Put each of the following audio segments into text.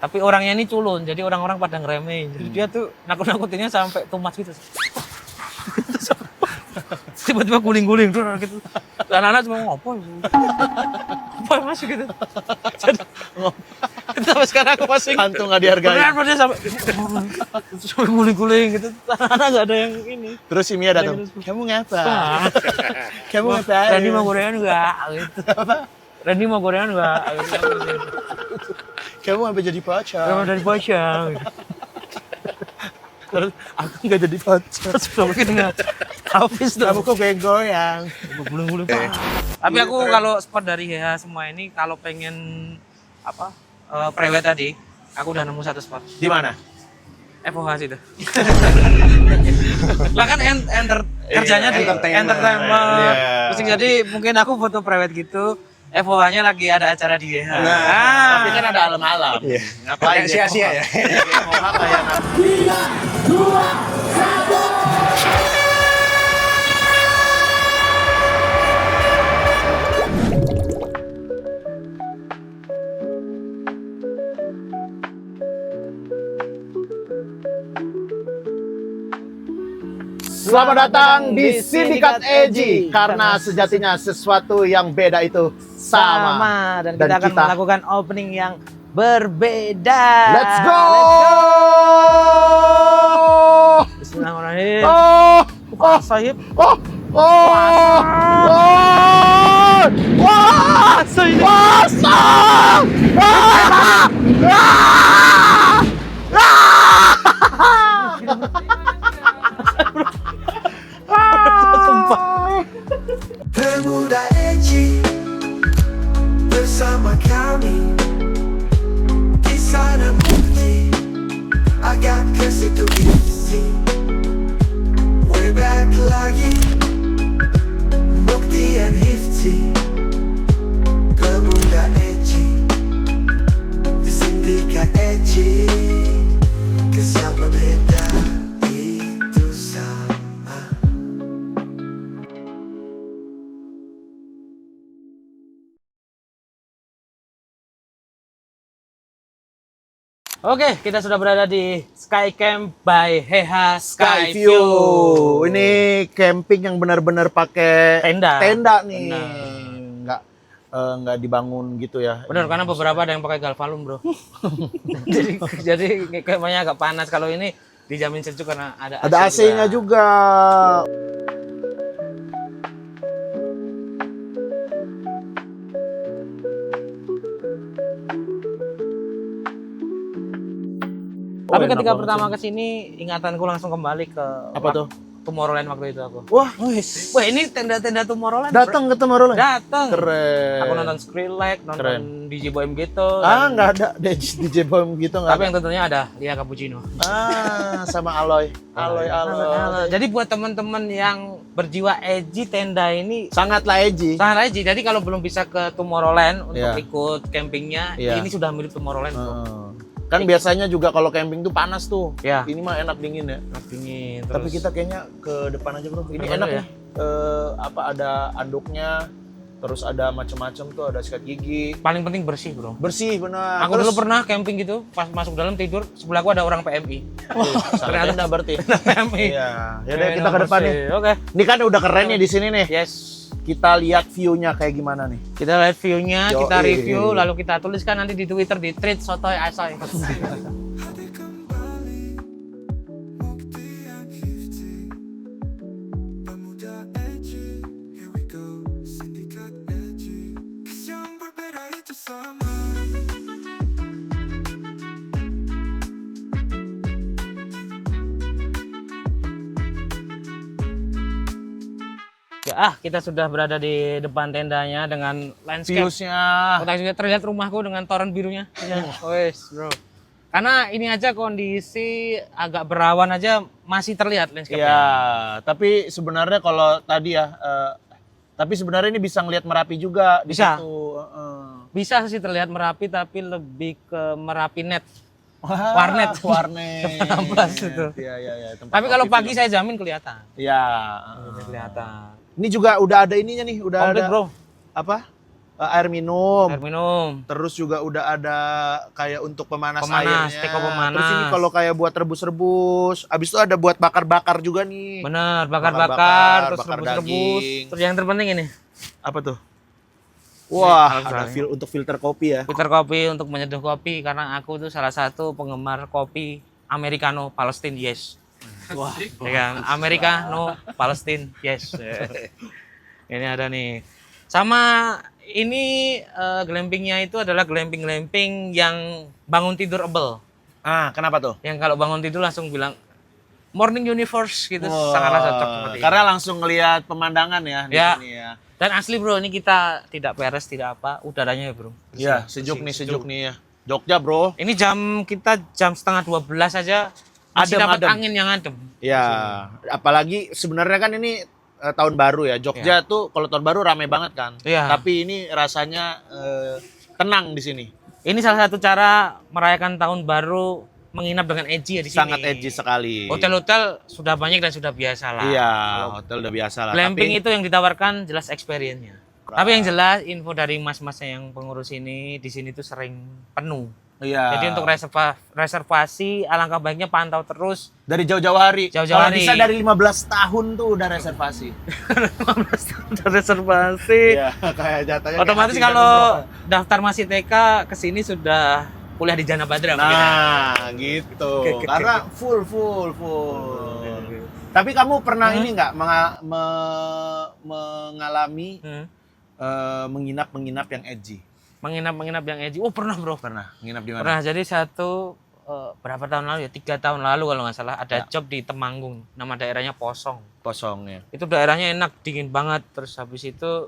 Tapi orangnya ini culun, jadi orang-orang pada ngeremehin. Jadi dia tuh nakut-nakutinnya sampai tumas gitu. Tiba-tiba guling-guling tuh gitu. Dan anak cuma ngopo. Apa masih gitu. Jadi, sampai sekarang aku masih Hantu nggak dihargai. beneran dia sampai guling-guling gitu. Anak nggak ada yang ini. Terus si Mia datang. Kamu ngapa? Kamu ngapa? Randy mau gorengan enggak? Gitu. Randy mau gorengan enggak? Gitu. Kamu sampai jadi pacar. Kamu dari Pasha. Terus aku nggak jadi pacar. Terus mungkin enggak habis tuh. Kamu kok goyang-goyang. Guling-guling. Tapi aku kalau spot dari HH semua ini kalau pengen apa? Prewed tadi, aku udah nemu satu spot. Di mana? FOH situ. Lah kan kerjanya di entertainment. Iya. Terus jadi mungkin aku foto prewed gitu. FOH-nya lagi ada acara di GH. Tapi kan ada alam-alam. Iya. Ngapain sia-sia ya? Mau apa ya? Selamat datang di Sindikat Eji, karena sejatinya sesuatu yang beda itu sama. Dan kita akan melakukan opening yang berbeda. Let's go! Bismillahirrahmanirrahim. Sahib. Pemuda Eji bersama kami di sana bukti agak ke situ isi. We're back lagi bukti and hifti. Pemuda Eji di Sindikat Eji, kesan berbeda itu sama. Oke, kita sudah berada di Skycamp by HH Skyview. Ini camping yang benar-benar pakai Tenda. nih. Benar. Nggak dibangun gitu ya. Benar, karena beberapa ada yang pakai galvalum, bro. jadi kayaknya agak panas. Kalau ini dijamin sejuk karena ada AC-nya juga. Tapi enak ketika banget pertama sih. kesini, ingatanku langsung kembali ke Apa tuh? Tomorrowland waktu itu aku. Wah, Wah, ini tenda-tenda Tomorrowland. datang ke Tomorrowland. Datang. Keren. Aku nonton Skrillex, nonton Keren. DJ Bohem gitu. Nggak ada DJ Bomb gitu nggak Tapi ada. yang tentunya ada Lia Cappuccino. Sama Aloy. Jadi buat teman-teman yang berjiwa edgy, tenda ini Sangatlah edgy. sangat edgy. Jadi kalau belum bisa ke Tomorrowland untuk Iya. ikut campingnya, Iya. ini sudah mirip Tomorrowland. Bro. Kan biasanya juga kalau camping tuh panas tuh. Ya. Ini mah enak dingin ya. Dingin. Tapi terus. kita kayaknya ke depan aja bro. Ini Depan enak dulu ya. Apa ada anduknya, terus ada macam-macam tuh, ada sikat gigi. paling penting bersih, bro. Bersih benar. Aku dulu pernah camping gitu, pas masuk dalam tidur, sebelahku ada orang PMI. Ternyata enggak berarti. PMI. Iya. Yaudah kita ke depan nih. Oke. Ini kan udah keren nih di sini nih. Yes. Kita lihat view-nya kayak gimana nih. Kita lihat view-nya, Yoi. kita review, lalu kita tuliskan nanti di Twitter di Treat Sotoy Asoy. Hati kembali bukti yang hifti. Pemuda Eji, here we go. Sindikat Eji, yang berbeda itu sama. Kita sudah berada di depan tendanya dengan landscape. Views-nya. Kota juga terlihat rumahku dengan toren birunya. Wes, bro. Karena ini aja kondisi agak berawan aja masih terlihat landscape-nya. Iya, tapi sebenarnya kalau tadi ya, tapi sebenarnya ini bisa ngelihat Merapi juga di Bisa. situ. Bisa sih terlihat Merapi tapi lebih ke Merapi net. Wah, Warnet. warnet. 16 itu. Iya. Tempat Tapi kalau kopi pagi saya jamin kelihatan. Iya. Kelihatan. Ini juga udah ada ininya nih, udah Komplit, ada bro. apa? air minum. Air minum. Terus juga udah ada kayak untuk pemanas Pemanas, airnya. teko pemanas. Terus ini kalau kayak buat rebus-rebus. Abis itu ada buat bakar-bakar juga nih. Bener, bakar-bakar, Bakar-bakar, terus bakar rebus-rebus. daging. Terus yang terpenting ini, Apa tuh? Wah, alat ada soalnya. untuk filter kopi ya. filter kopi untuk menyeduh kopi karena aku tuh salah satu penggemar kopi Americano Palestine, yes. Wah, Ya kan? Americano Palestine, yes. Ini ada nih. Sama ini glampingnya itu adalah glamping yang bangun tidurable. kenapa tuh? Yang kalau bangun tidur langsung bilang morning universe gitu, Wah, sangatlah cocok seperti itu. karena langsung ngelihat pemandangan ya di Ya. sini ya. Dan asli bro, ini kita tidak peres, tidak apa, udaranya ya bro. Iya, sejuk nih ya. Jogja, Bro. Ini kita jam setengah 12 aja masih dapat Adem. angin yang adem. Ya, apalagi sebenarnya kan ini tahun baru ya. Jogja tuh kalau tahun baru rame banget kan. Iya. Tapi ini rasanya tenang di sini. Ini salah satu cara merayakan tahun baru menginap dengan edgy ya di sini. Sangat edgy sekali. Hotel-hotel sudah banyak dan sudah biasa lah. Iya, hotel udah biasa lah. Glamping Tapi itu yang ditawarkan jelas experience-nya. Tapi yang jelas info dari mas-masnya yang pengurus ini di sini tuh sering penuh. iya. Jadi untuk reservasi alangkah baiknya pantau terus. dari jauh-jauh hari. Jauh-jauh Kalau hari. bisa dari 15 tahun tuh udah reservasi. Udah reservasi. Iya, kayak jatahnya. Otomatis kayak kalau hati daftar masih TK ke sini sudah kuliah di Jana Badra dan mungkin ya. nah, gitu. Oke. Karena full. Tapi kamu pernah Hmm? ini nggak mengalami Hmm. menginap yang edgy? Menginap yang edgy. Oh pernah bro. Pernah nginap di mana? Pernah. Jadi berapa tahun lalu ya? 3 tahun lalu kalau nggak salah ada Ya. job di Temanggung. Nama daerahnya Posong. Kosong ya. Itu daerahnya enak, dingin banget. Terus habis itu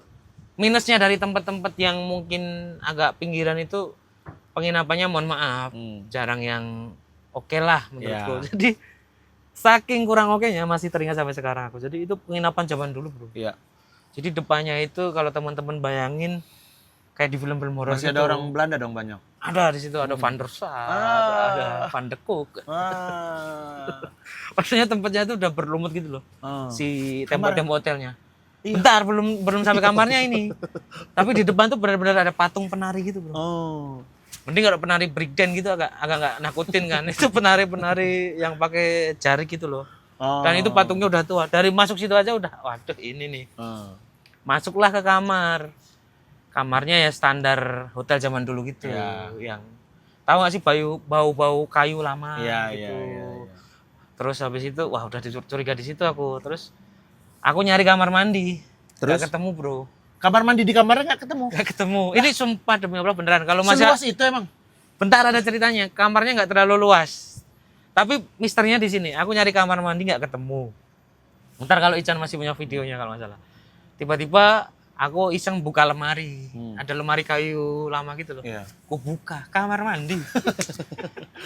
minusnya dari tempat-tempat yang mungkin agak pinggiran itu penginapannya mohon maaf jarang yang oke lah menurutku. Ya. Jadi saking kurang oke-nya masih teringat sampai sekarang aku. Jadi itu penginapan zaman dulu bro. Iya. Jadi depannya itu kalau teman-teman bayangin kayak di film-film horor Masih gitu. ada orang Belanda dong banyak. Ada di situ ada Van der Sar, ada Van de Kook. Maksudnya tempatnya itu udah berlumut gitu loh. Si tembok-tembok hotelnya. Iya. Bentar, belum sampai kamarnya ini. Tapi di depan tuh benar-benar ada patung penari gitu, bro. Mending kalau penari breakdance gitu agak nggak nakutin kan. Itu penari-penari yang pakai jari gitu loh. Dan itu patungnya udah tua. Dari masuk situ aja udah, waduh ini nih. Masuklah ke kamar. Kamarnya ya standar hotel zaman dulu gitu. Ya. Yang tahu nggak sih bau-bau kayu lama Iya, gitu. iya. Terus habis itu, wah udah curiga di situ aku. Terus aku nyari kamar mandi. Terus? Nggak ketemu bro. Kamar mandi di kamarnya nggak ketemu. Nggak ketemu. Ini sumpah demi Allah beneran. Kalau masih Seluas itu emang. bentar ada ceritanya. Kamarnya nggak terlalu luas. Tapi misterinya di sini. Aku nyari kamar mandi nggak ketemu. Bentar kalau Ican masih punya videonya kalau nggak salah. Tiba-tiba aku iseng buka lemari. Ada lemari kayu lama gitu loh. Iya. Aku buka kamar mandi.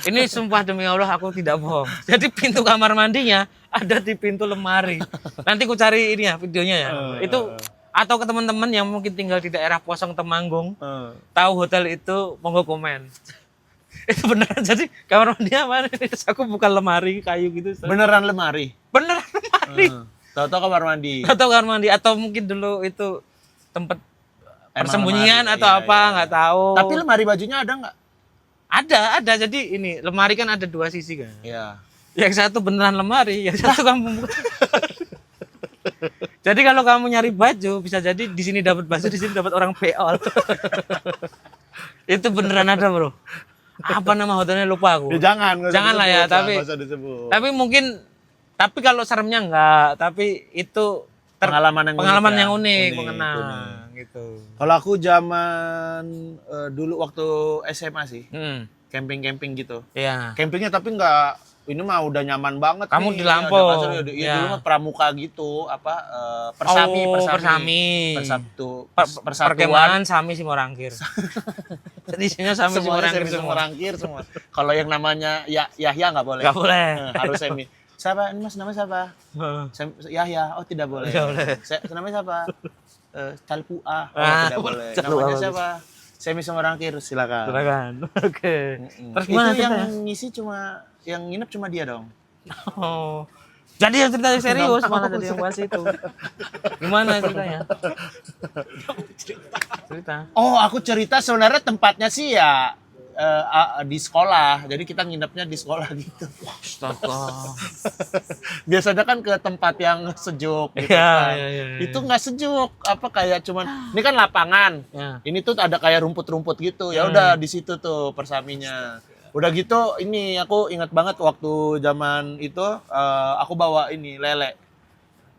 Ini sumpah demi Allah aku tidak bohong. Jadi pintu kamar mandinya ada di pintu lemari. Nanti aku cari ini ya videonya ya. Itu atau ke teman-teman yang mungkin tinggal di daerah Posong Temanggung, tahu hotel itu monggo komen. Itu beneran jadi kamar mandinya mana? Terus aku buka lemari kayu gitu. Beneran lemari. Beneran lemari. Tahu-tahu kamar mandi. Atau kamar mandi atau mungkin dulu itu tempat persembunyian lemari, atau iya, apa iya. nggak tahu. Tapi lemari bajunya ada nggak? ada. Jadi ini lemari kan ada 2 sisi kan. Iya. Yang satu beneran lemari, yang satu kamu buka. Jadi kalau kamu nyari baju bisa jadi di sini dapat baju, di sini dapat orang peol. Itu beneran ada, Bro. Apa nama hotelnya lupa aku. Ya jangan. nggak usah Jangan lah ya, disebut, tapi- nggak usah disebut. Tapi mungkin kalau seremnya enggak, tapi itu Pengalaman yang pengalaman unik ya. yang unik, Unik, mengenang unik. gitu. Kalau aku zaman dulu waktu SMA sih, Hmm. camping-camping gitu. Iya. Campingnya tapi nggak, ini mah udah nyaman banget. Kamu nih. di Lampung. Ada kasur, ya, Ya. dulu mah pramuka gitu, persami. Persatu, persatuan. Perkemahan Sami Simorangkir. Jadi isinya Sami Semuanya Simorangkir semi semua. rangkir semua. Kalau yang namanya Yahya nggak boleh. Enggak boleh. Harus semi. Siapa? Ini Mas namanya siapa? Yahya. Oh tidak boleh. Nggak boleh. Namanya siapa? Calpua. Oh Ah, tidak boleh. Calpua Namanya bagus. siapa? Semi Semerangkir. Silakan. Silakan. Oke. Terus Itu gimana yang ceritanya? ngisi yang nginep cuma dia dong. Oh. Jadi yang cerita serius malah jadi yang bahas itu. Gimana ceritanya? Cerita. Oh, aku cerita sebenarnya tempatnya sih ya di sekolah. Jadi kita nginepnya di sekolah gitu. Astaga. Biasanya kan ke tempat yang sejuk gitu Iya, kan. iya, iya, iya. Itu nggak sejuk, apa kayak cuman ini kan lapangan. Ya. Ini tuh ada kayak rumput-rumput gitu. Ya udah di situ tuh persaminya. Udah gitu ini aku ingat banget waktu zaman itu aku bawa ini lele.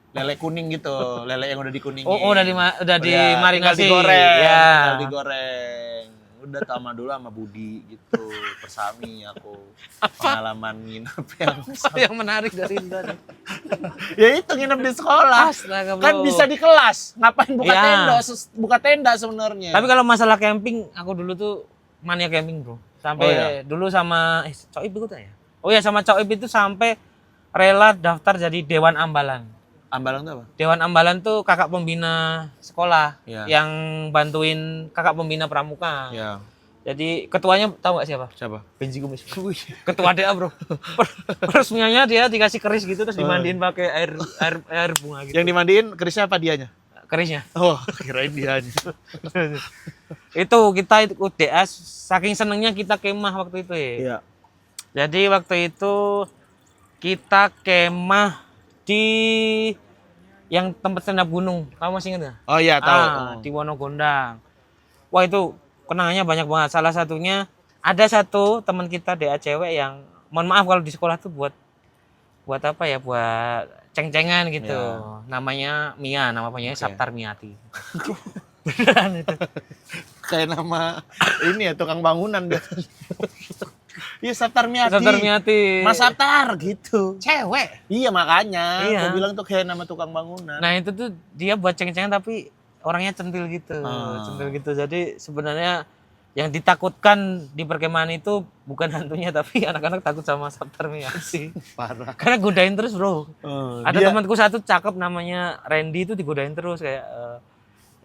Lele kuning gitu, lele yang udah dikuningin. Oh, udah Tinggal dimarinasi. digoreng, Ya. tinggal digoreng. Udah sama dulu sama Budi gitu, persami aku. Pengalaman nginep yang Yang menarik dari itu. ya itu nginep di sekolah. Astaga, bro. Kan bisa di kelas. Ngapain buka Ya. tenda? Buka tenda sebenarnya. Tapi kalau masalah camping, aku dulu tuh mania camping, bro. Sampai Oh, iya? dulu sama Coib ikut ya? Oh ya, sama Coib itu sampai rela daftar jadi Dewan Ambalan. Ambalang tuh apa? Dewan Ambalan tuh kakak pembina sekolah Iya. yang bantuin kakak pembina pramuka. Ya. Jadi ketuanya tahu nggak siapa? Siapa? Benji Kumis. Ketua DA, bro. Peresmiannya dia dikasih keris gitu terus dimandiin pakai air bunga gitu. Yang dimandiin kerisnya apa dianya? Kerisnya. Oh, kirain dianya. Itu kita ikut DA saking senengnya kita kemah waktu itu ya. Iya. Jadi waktu itu kita kemah di yang tempat stand up gunung. Kamu masih ingat nggak? Oh iya, tahu. Di Wonogondang. Wah itu kenangannya banyak banget. Salah satunya ada satu teman kita DA cewek yang mohon maaf kalau di sekolah tuh buat apa ya? Buat ceng-cengan gitu. Ya. Namanya Mia, nama panjangnya Oke. Saptar Miati. Beneran itu. Kayak nama ini ya tukang bangunan biasanya. Iya, Saptar Miati. Saptar Miati. Mas Saptar gitu. Cewek. Iya, makanya. Iya. Aku bilang tuh kayak nama tukang bangunan. Nah itu tuh dia buat ceng-cengan tapi orangnya centil gitu, Ah. centil gitu. Jadi sebenarnya yang ditakutkan di perkemahan itu bukan hantunya tapi anak-anak takut sama Saptar Miati. Parah. Karena godain terus, bro. Ada dia- temanku satu cakep namanya Randy itu digodain terus kayak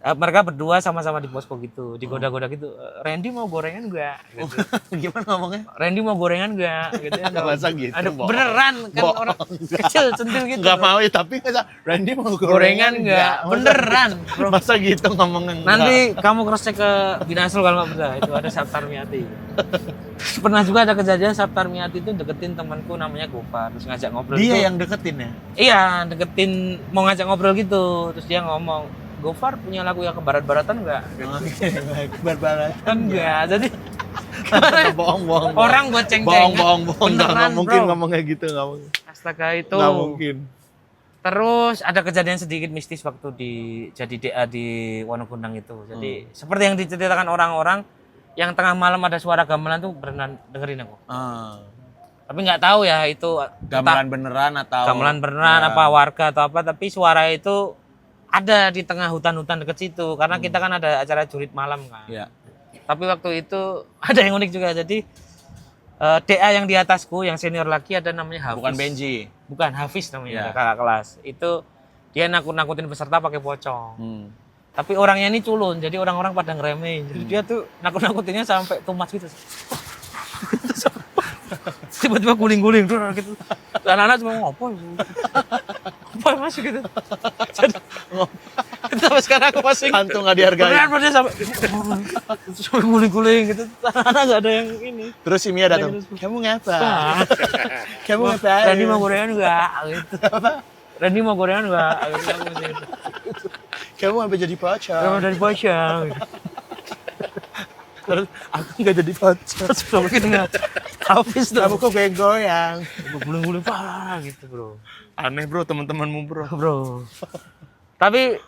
mereka berdua sama-sama di posko gitu, digoda-goda gitu. Randy mau gorengan enggak? Gitu. Gimana ngomongnya? Randy mau gorengan enggak? Gitu. Masa gitu, Ada bohong. beneran kan Bohong. orang kecil centil gitu. Nggak bro. mau ya, tapi kata Randy mau Gorengan enggak? Masa- Beneran, bro. Masa gitu ngomongnya enggak? Nanti kamu cross check ke Binasul kalau nggak percaya itu ada Saptar Miati. Pernah juga ada kejadian Saptar Miati itu deketin temanku namanya Gopar terus ngajak ngobrol. Dia gitu. yang deketin ya? Iya deketin mau ngajak ngobrol gitu terus dia ngomong Gopar punya lagu yang ke barat-baratan nggak? Oke, baik. Barbaran. Enggak. Jadi Bohong. orang buat ceng-cengan. Bohong. Nggak Beneran, mungkin bro. ngomongnya gitu, nggak mungkin. Astaga itu. Nggak mungkin. Terus ada kejadian sedikit mistis waktu jadi DA di Wonogondang itu. Jadi seperti yang diceritakan orang-orang yang tengah malam ada suara gamelan tuh beneran dengerin aku. Tapi nggak tahu ya itu Gamelan beneran atau gamelan beneran Ya. apa warga atau apa tapi suara itu ada di tengah hutan-hutan deket situ karena kita kan ada acara jurit malam kan. Iya. Tapi waktu itu ada yang unik juga jadi DA yang di atasku yang senior lagi ada namanya Hafiz. Bukan Benji. Bukan Hafiz namanya Ya. kakak kelas. Itu dia nakut-nakutin peserta pakai pocong. Hmm. Tapi orangnya ini culun, jadi orang-orang pada ngeremehin. Jadi dia tuh nakut-nakutinnya sampai tumas gitu. Tiba-tiba guling-guling gitu. Dan anak cuma ngopo. Apa masih gitu. Jadi sampai sekarang aku masih Hantu nggak dihargai. beneran dia sampai guling-guling gitu. Anak nggak ada yang ini. Terus si Mia datang. Kamu ngapa? Kamu ngapa? Randy mau gorengan enggak? Gitu. Randy mau gorengan enggak? Gitu. Kamu sampai jadi pocong. Kamu dari pocong. Terus aku nggak jadi pocong. Terus mungkin enggak. Habis tuh. Kamu kok goyang-goyang. Guling-guling parah gitu, bro. Aneh bro, teman-temanmu bro. Bro. Tapi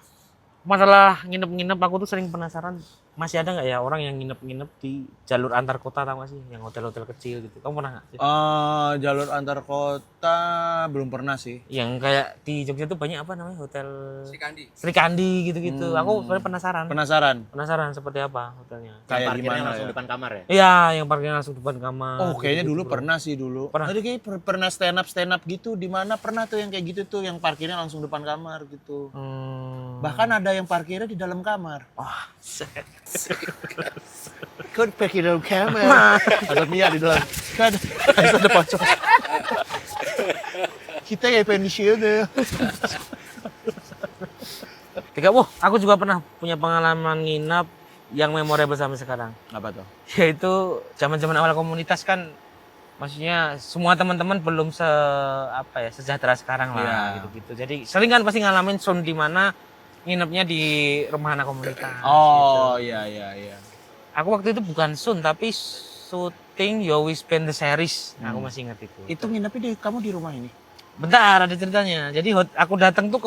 masalah nginep-nginep aku tuh sering penasaran masih ada nggak ya orang yang nginep-nginep di jalur antar kota tau gak sih yang hotel-hotel kecil gitu kamu pernah nggak sih? Jalur antar kota belum pernah sih. Yang kayak di Jogja tuh banyak apa namanya hotel Sri Kandi gitu-gitu aku sebenarnya penasaran seperti apa hotelnya Kayak Parkirnya gimana langsung ya? depan kamar ya? iya yang parkirnya langsung depan kamar Oh kayaknya gitu-gitu, dulu bro. pernah sih dulu. Pernah? Tadi kayak pernah stand up gitu di mana pernah tuh yang kayak gitu tuh yang parkirnya langsung depan kamar gitu. Bahkan ada yang parkirnya di dalam kamar. wah Kok parkir di dalam kamar? Ada Mia di dalam. Kan ada pocong. Kita kayak pensiun. Aku juga pernah punya pengalaman nginap yang memorable sampai sekarang. Apa tuh? Yaitu zaman-zaman awal komunitas kan, maksudnya semua teman-teman belum sejahtera sekarang lah Iya. gitu-gitu. Jadi sering kan pasti ngalamin sound di mana nginepnya di rumah anak komunitas. Oh, gitu. iya. Aku waktu itu bukan sound tapi syuting You Always Spend the Series. Aku masih ingat itu. Itu nginepnya kamu di rumah ini? Bentar, ada ceritanya. Jadi aku datang tuh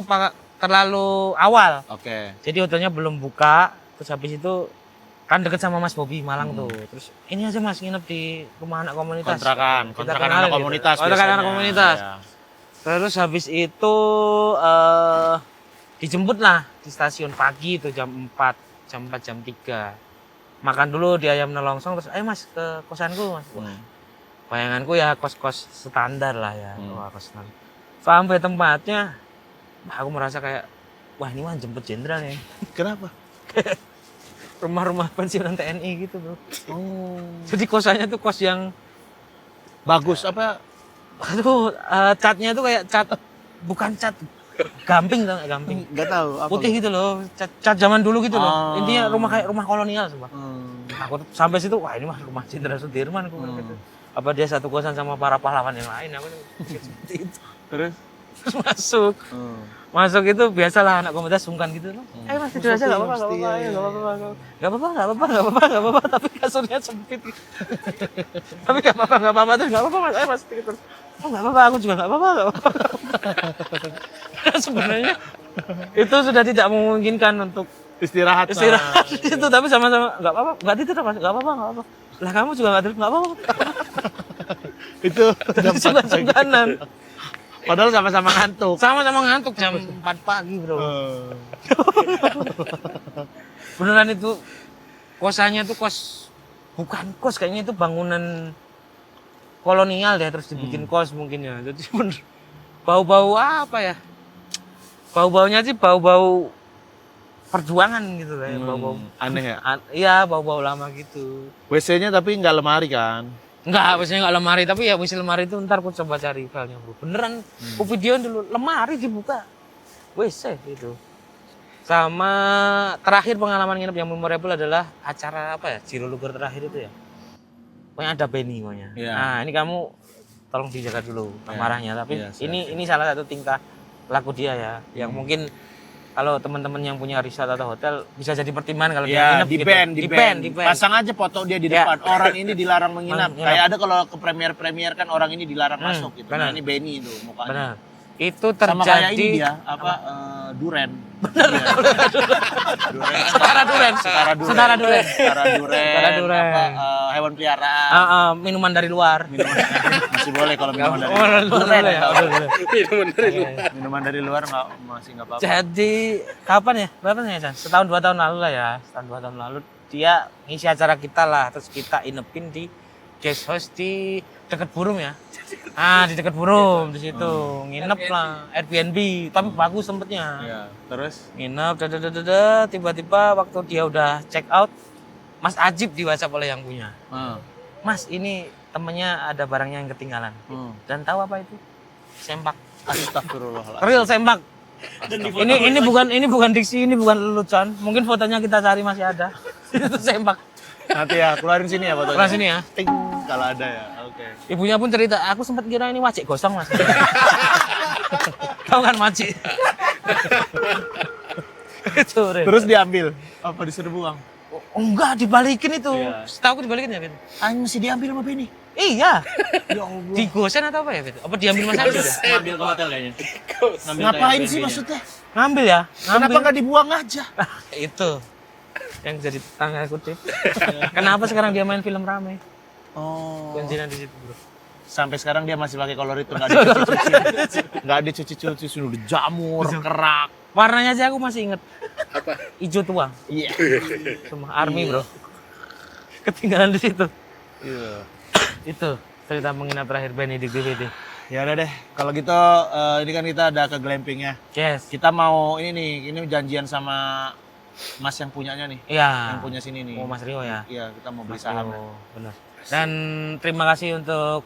terlalu awal. Oke. Jadi hotelnya belum buka. Terus habis itu kan deket sama Mas Bobi Malang tuh. Terus ini aja Mas nginep di rumah anak komunitas. Kontrakan Kita anak kenalin komunitas. gitu. Kontrakan anak biasanya. komunitas. Iya. Terus habis itu dijemput lah di stasiun pagi itu jam 4, jam 3. Makan dulu di ayam nelongsong terus ayo Mas ke kosanku Mas. Wah, bayanganku ya kos-kos standar lah ya. Wah, kos standar. Sampai tempatnya aku merasa kayak wah ini mah jemput jenderal ya. Kenapa? Rumah-rumah pensiunan TNI gitu, Bro. Oh. Jadi kosannya tuh kos yang Bagus apa? aduh, catnya tuh kayak cat bukan cat gamping tau nggak, gamping. Enggak tahu apa. Putih gitu loh, cat zaman dulu gitu loh. Oh. Intinya rumah kayak rumah kolonial sumpah. Hmm. Aku tuh sampai situ, wah ini mah rumah Jenderal Sudirman aku bilang gitu. Apa dia satu kosan sama para pahlawan yang lain, aku tuh seperti itu. Terus? Terus masuk itu biasalah anak komunitas sungkan gitu loh. Ayo Mas tidur aja enggak apa-apa, enggak apa-apa, ayo enggak apa-apa, tapi kasurnya sempit. Tapi enggak apa-apa, terus enggak apa-apa Mas, ayo Mas tidur. Oh enggak apa-apa, aku juga enggak apa-apa. Sebenarnya itu sudah tidak memungkinkan untuk Istirahat. di situ, tapi sama-sama enggak apa-apa, enggak tidur Mas, enggak apa-apa. Lah kamu juga enggak tidur, enggak apa-apa. Itu jam 4 pagi. Sungkan-sungkanan. Padahal sama-sama ngantuk. Sama-sama ngantuk jam 4 pagi, Bro. Beneran itu kosannya tuh bukan kos, kayaknya itu bangunan kolonial deh terus dibikin kos mungkin ya. Jadi bener bau-bau apa ya? Bau-baunya sih bau-bau perjuangan gitu kayak bau-bau Aneh ya? iya, bau-bau lama gitu. WC-nya tapi nggak lemari kan? Enggak, biasanya enggak lemari, tapi ya WC lemari itu ntar aku coba cari filenya, Bro. Beneran, aku videoin dulu, lemari dibuka. WC gitu. Sama terakhir pengalaman nginep yang memorable adalah acara apa ya? Jiro Luger terakhir itu ya. Pokoknya ada Benny pokoknya. Iya. Nah, ini kamu tolong dijaga dulu amarahnya, tapi Iya, siap, ini salah satu tingkah laku dia ya, yang mungkin kalau teman-teman yang punya resort atau hotel bisa jadi pertimbangan kalau dia Ya, nginep di gitu. band, Di band. Pasang aja foto dia di Ya. depan. Orang ini dilarang menginap. Menginap. Kayak ada kalau ke premier-premier kan orang ini dilarang masuk gitu. benar. Nah, ini Benny itu mukanya. Benar. Itu Sama kayak terjadi ini dia, Duren. Setara Duren. Setara Duren. Setara Duren. Setara Duren. Setara Duren. Apa, hewan peliharaan. Minuman dari luar. Masih boleh kalau minuman dari Oh, Duren. ya. Minuman dari luar masih nggak apa-apa. Jadi kapan ya? Berapa nih, Chan? Setahun 2 tahun lalu lah ya. Setahun 2 tahun lalu dia ngisi acara kita lah, terus kita inepin di guest house di dekat Burung ya. Di dekat Burung di situ. Nginep lah Airbnb, tapi bagus tempatnya. Iya. Terus? Nginep, tiba-tiba waktu dia udah check out, Mas Ajib di WhatsApp oleh yang punya. Mas, ini temennya ada barangnya yang ketinggalan. Dan tahu apa itu? Sempak. Astagfirullahaladzim. Real sempak. Ini bukan diksi, ini bukan lelucon. Mungkin fotonya kita cari masih ada. Itu sempak. Nanti ya, keluarin sini ya fotonya. Keluar sini ya. Ting, kalau ada ya. Oke. Ibunya pun cerita, aku sempat kira ini wajik gosong Mas. Tahu kan wajik? Itu, Ren. Terus diambil. Apa disuruh buang? Oh, enggak, dibalikin itu. Iya. Setahu aku dibalikin ya, gitu. Masih diambil sama Benny. Iya. Ya Allah. Digosen atau apa ya, gitu? Apa diambil Mas Ajib ya? Ngambil ke hotel kayaknya. Ngapain sih maksudnya? Ngambil ya? Kenapa nggak dibuang aja? Itu yang jadi tangga kutip. Kenapa sekarang dia main film rame? Oh. Kuncinya di situ, Bro. Sampai sekarang dia masih pakai kolor itu, nggak dicuci-cuci. Nggak dicuci-cuci, sudah dijamur, kerak. Warnanya aja aku masih inget. Apa? Hijau tua. Iya. Semua army, Bro. Ketinggalan di situ. Iya. Itu cerita menginap terakhir Benny di DVD. Ya udah deh, kalau gitu ini kan kita ada ke glampingnya. Yes. Kita mau ini janjian sama Mas yang punyanya nih, Iya. yang punya sini nih. Oh, Mas Rio ya. Iya, kita mau beli Mas sahamnya. Rio, benar. Dan terima kasih untuk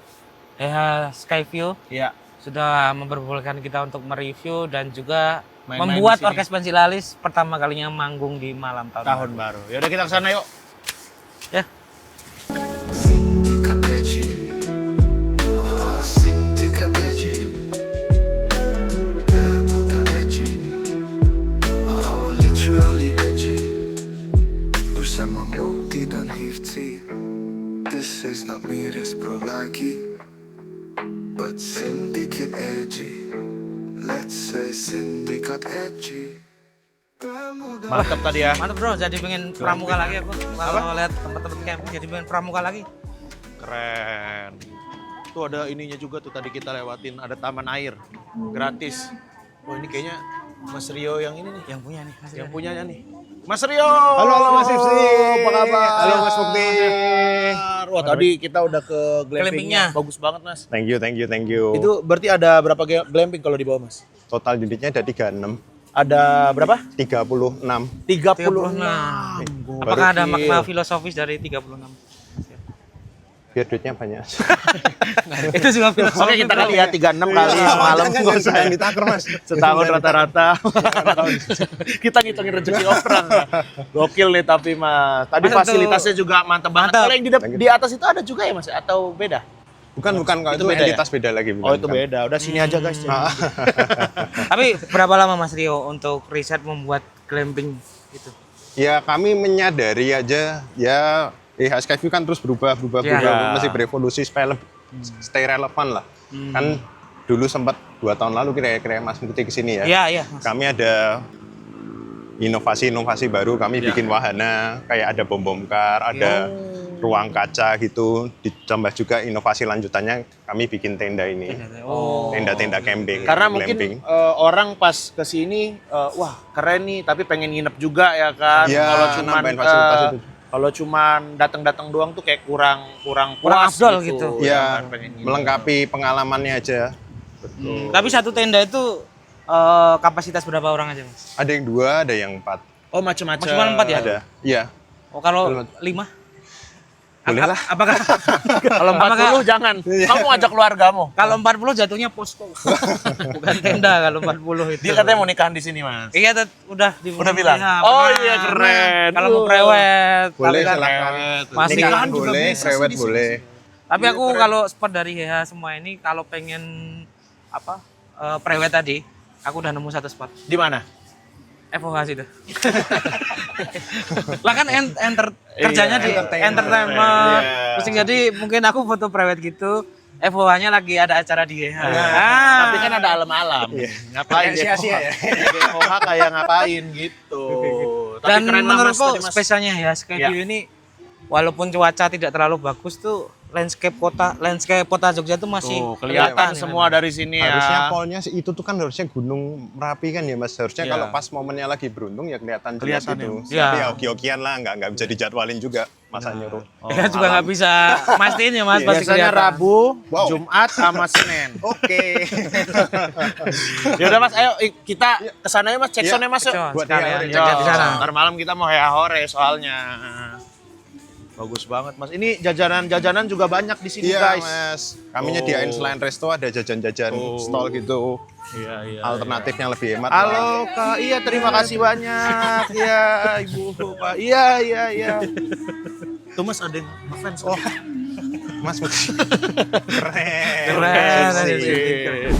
Skyview Iya, sudah memperbolehkan kita untuk mereview dan juga Main-main membuat di sini. Orkes Pensilalis pertama kalinya manggung di malam tahun baru. baru. Ya udah kita kesana yuk. Ya. Syndicat edgy. Syndicat edgy. Bermuda edgy. Oh, literally edgy. Bersama Mukti dan Hifti. This is not me, this bro lagi. But syndicate edgy. Let's say syndicate edgy. Bermuda. Mantap tadi ya. Mantap bro, jadi pengen pramuka lagi aku. Kalau lihat tempat-tempat camping jadi pengen pramuka lagi. Keren. Tuh ada ininya juga tuh tadi kita lewatin, ada taman air gratis. Oh ini kayaknya Mas Rio yang ini nih, Yang punya nih. yang punyanya nih. Mas Rio. Halo Mas Ifsi. Apa kabar? Halo Mas Mukti. Wah tadi kita udah ke glampingnya. Glampingnya. Bagus banget Mas. Thank you. Itu berarti ada berapa glamping kalau di bawah Mas? Total unitnya ada 36. Ada berapa? 36. 36. Apakah ada Gokil. makna filosofis dari 36? Biar duitnya banyak. Itu juga filosofi. Oke kita kali ya 36 kali semalam. Jangan usah yang ditaker Mas. Setahun rata-rata. Kita ngitungin rezeki orang. Gokil nih tapi Mas. Tadi Mantap tuh. fasilitasnya juga mantap banget. Mantap. Kalau yang di atas itu ada juga ya Mas? Atau beda? Bukan kalau Itu itu beda ya? entitas beda lagi. Oh itu beda. Udah sini aja guys. Tapi berapa lama Mas Rio untuk riset membuat glamping itu? Ya kami menyadari aja ya HSKV kan terus berubah, Ya. masih berevolusi supaya stay relevan lah. Kan dulu sempat 2 tahun lalu kira-kira Mas Mukti kesini ya. Iya, Mas. Kami ada inovasi baru, kami bikin wahana, kayak ada bom car, ada ruang kaca gitu. Ditambah juga inovasi lanjutannya, kami bikin tenda ini. Oh. Tenda-tenda camping. Karena glamping. mungkin orang pas kesini, wah keren nih, tapi pengen nginep juga ya kan. Iya, Kalau cuman nambahin fasilitas itu. kalau cuman datang-datang doang tuh kayak kurang Kurang puas afdol gitu. Ya, kan, pengen nginep. melengkapi pengalamannya aja. Tapi satu tenda itu kapasitas berapa orang aja Mas? Ada yang 2, ada yang 4. Oh macam-macam. Maksimal 4 ya? Ada. Iya. Oh kalau 5? Boleh lah. Apakah Kalau 40 jangan. Kamu ajak keluargamu. kalau 40 jatuhnya posko? Bukan tenda kalau 40 itu. Dia katanya mau nikahan di sini, Mas. Iya, udah Udah bilang. Ya, Oh pernah. iya keren. Kalau mau prewed, Boleh tapi kan silakan. masih Nikahan juga boleh, bisa sih prewed di sini. boleh. Tapi aku kalau spot dari HH semua ini kalau pengen apa prewed tadi, aku udah nemu satu spot. Di mana? FOH situ. Lah kan kerjanya di entertainment. Terus jadi mungkin aku foto prewed gitu. FOH-nya lagi ada acara di HH. Tapi kan ada alam-alam. Ngapain sia-sia ya? DOH kayak ngapain gitu. Tapi Dan keren lah, Mas, menurutku tadi, Mas. spesialnya ya Skyview ini walaupun cuaca tidak terlalu bagus tuh landscape kota Jogja tuh masih Tuh, kelihatan nih semua memang. dari sini ya. Harusnya polnya itu tuh kan harusnya Gunung Merapi kan ya Mas. Harusnya Iya. kalau pas momennya lagi beruntung ya kelihatan jelas Kelihatan itu. ya. Tapi ya oki-okian lah, nggak bisa dijadwalin juga masa nyuruh. Ya juga nggak bisa mastiin ya Mas pasti Biasanya kelihatan. Rabu, Wow. Jumat, sama Senin. Oke. Ya udah Mas, ayo kita kesana ya Mas, cek sono ya Mas. yuk. Cek, Buat sekalian dia, cek di sana. Ntar malam kita mau hore soalnya. Bagus banget Mas. Ini jajanan-jajanan juga banyak di sini Iya guys. Mas. Kami nyediain selain resto ada jajan-jajan stall gitu. Iya, iya. Alternatifnya lebih hemat. Halo Kak, iya terima kasih banyak. Iya Ibu, Pak. Iya, iya, iya. Tuh Mas ada yang ngefans. Oh, Mas keren. Keren.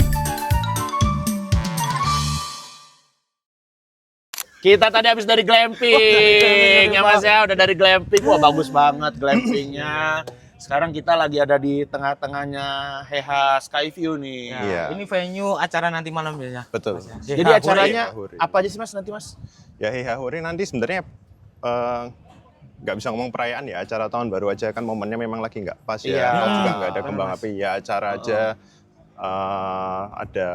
Kita tadi habis dari glamping, ya Mas ya, udah dari glamping. Wah bagus banget glampingnya. Sekarang kita lagi ada di tengah-tengahnya Heha Skyview nih. Iya. Ini venue acara nanti malam ya. Betul. Jadi acaranya Huri. apa aja sih Mas nanti Mas? Ya Hehahuri nanti sebenarnya nggak bisa ngomong perayaan ya, acara tahun baru aja kan momennya memang lagi nggak pas ya. Iya. Juga nggak ada kembang api ya, acara aja ada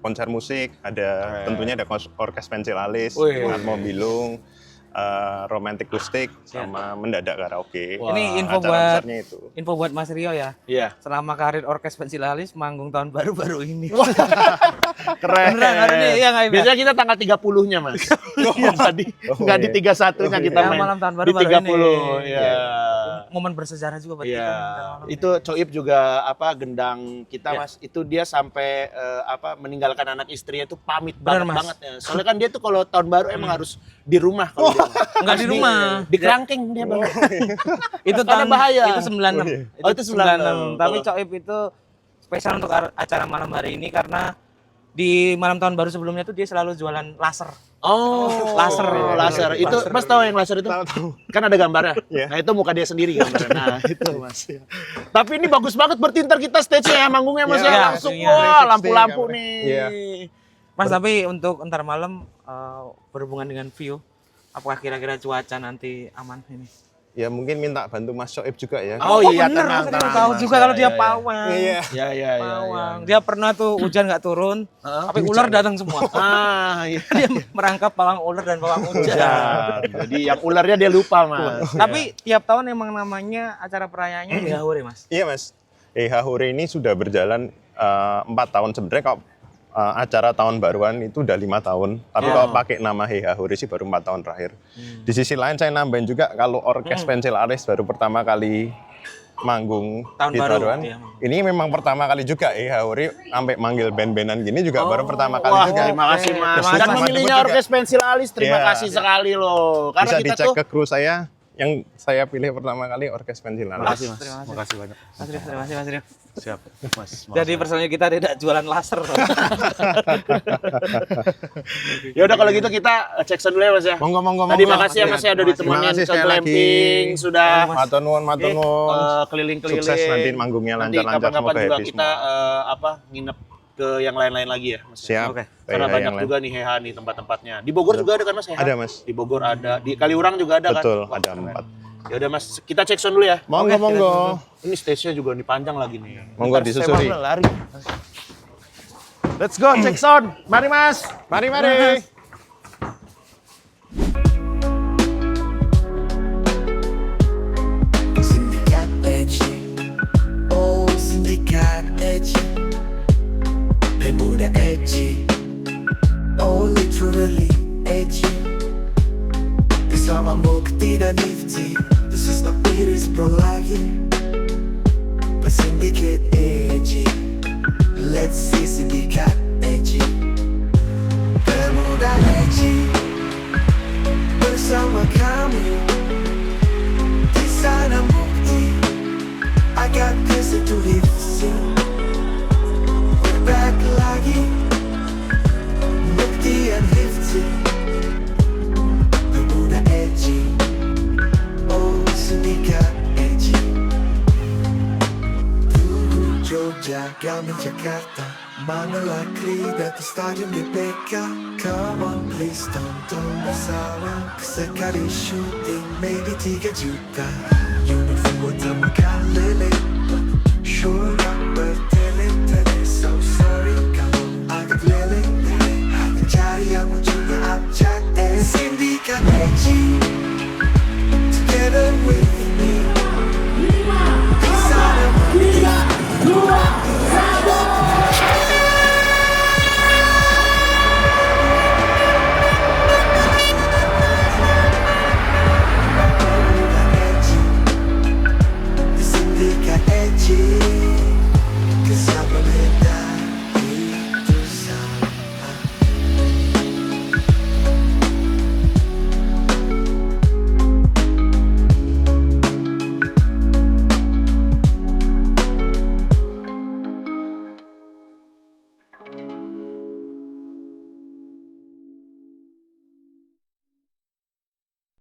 konser musik, ada tentunya ada orkes pensil alis, Wih. Atmo Bilung, romantic lustik sama mendadak karaoke. Ini info Acara buat besarnya itu. info buat Mas Rio ya. Iya. Selama karir Orkes Pensilalis manggung tahun baru ini. Keren. Beneran, ini iya nggak, Ibu? Biasanya kita tanggal 30-nya Mas. Iya tadi. Nggak di 31-nya kita Yang main. malam tahun baru di baru 30. ini. Iya. momen bersejarah juga buat kita. Iya, Inter Malam itu Coib juga gendang kita Iya. Mas. Itu dia sampai meninggalkan anak istrinya itu pamit Bener, banget Mas. banget ya. Soalnya kan dia tuh kalau tahun baru emang harus di rumah kalau dia. Enggak di rumah. Di kerangkeng dia Bang. Itu Karena tahun bahaya. Itu 96. Oh, itu 96. Tapi Kalau- Coib itu spesial untuk acara malam hari ini karena di malam tahun baru sebelumnya tuh dia selalu jualan laser. Oh, Laser. laser. Itu Laser. Mas tahu yang laser itu? Tahu. Kan ada gambarnya. Iya. Nah, itu muka dia sendiri gambarnya. Nah, itu Mas. Tapi ini bagus banget bertintar kita stage-nya ya, manggungnya Mas Iya, ya. Langsung iya. wah, 360 lampu-lampu gambarnya. nih. Iya. Mas, tapi untuk entar malam berhubungan dengan view, apakah kira-kira cuaca nanti aman ini? Ya mungkin minta bantu Mas Soib juga ya. Oh, iya, bener, tenang, Mas, tenang, tahu Mas. juga Ya, kalau dia ya, ya. pawang. Iya. Ya, ya, ya. Pawang. Dia pernah tuh hujan nggak turun, tapi ular datang semua. Ah, iya. Dia merangkap pawang ular dan pawang hujan. Ya, jadi yang ularnya dia lupa, Mas. Tapi tiap tahun emang namanya acara perayaannya Hahure, Mas. Iya Mas. Hahure ini sudah berjalan 4 tahun sebenarnya. Kalau acara tahun baruan itu udah 5 tahun. Tapi kalau pakai nama Hahure sih baru 4 tahun terakhir. Di sisi lain saya nambahin juga kalau Orkes Pensil Alis baru pertama kali manggung Tahun di baru, Taruhan. iya. Ini memang pertama kali juga Hahure sampai manggil band-bandan gini juga baru pertama kali Wah, juga. terima kasih, Mas. Terima Dan kasih, Mas. memilihnya Juga. Orkes Pensil Alis, terima Iya. kasih sekali loh. Karena Bisa kita dicek tuh ke kru saya yang saya pilih pertama kali Orkes Pensil Alis. Makasih, Mas. Terima kasih. Makasih banyak. Mas Rio, terima kasih Mas Rio. Siap, Mas. Jadi personil kita tidak jualan laser. Ya udah kalau gitu kita cek dulu ya, Mas ya. Monggo monggo Tadi monggo. makasih ya Mas ya udah Terima ditemenin kasih ke sekali lagi. glamping, sudah Matur nuwun, matur nuwun. keliling-keliling. Sukses nanti manggungnya Nanti lancar-lancar, kapan-kapan semoga juga happy kita semua. nginep ke yang lain-lain lagi ya, Mas. Siap. Oke. Karena Yang banyak lain. juga nih Heha nih tempat-tempatnya. Di Bogor juga ada kan Mas Heha? Ada, Mas. Di Bogor ada, di Kaliurang juga ada Betul, kan? ada 4. Ya udah Mas, kita cek sound dulu ya. Monggo monggo. Ini stage-nya juga dipanjang lagi nih. Monggo Ntar disusuri. saya malah lari. Let's go, cek sound. Mari Mas. Mari mari. Sindikat edgy, oh sindikat edgy, pemuda edgy, oh literally edgy. Bersama Mukti dan Nifty, this is not Iris Pro lagi. Bersindikat edgy, let's see sindikat edgy. Pemuda edgy, bersama kami. Di sana Mukti, I got this to live soon. We're back lagi, Mukti and Lifty. Pemuda edgy, oh sindikat edgy. Dulu Jogja, kami Jakarta, mana lagi datang stadion GBK. Come on please tonton bersama, sekali syuting maybe 3 juta. Uniform pertama kali, sure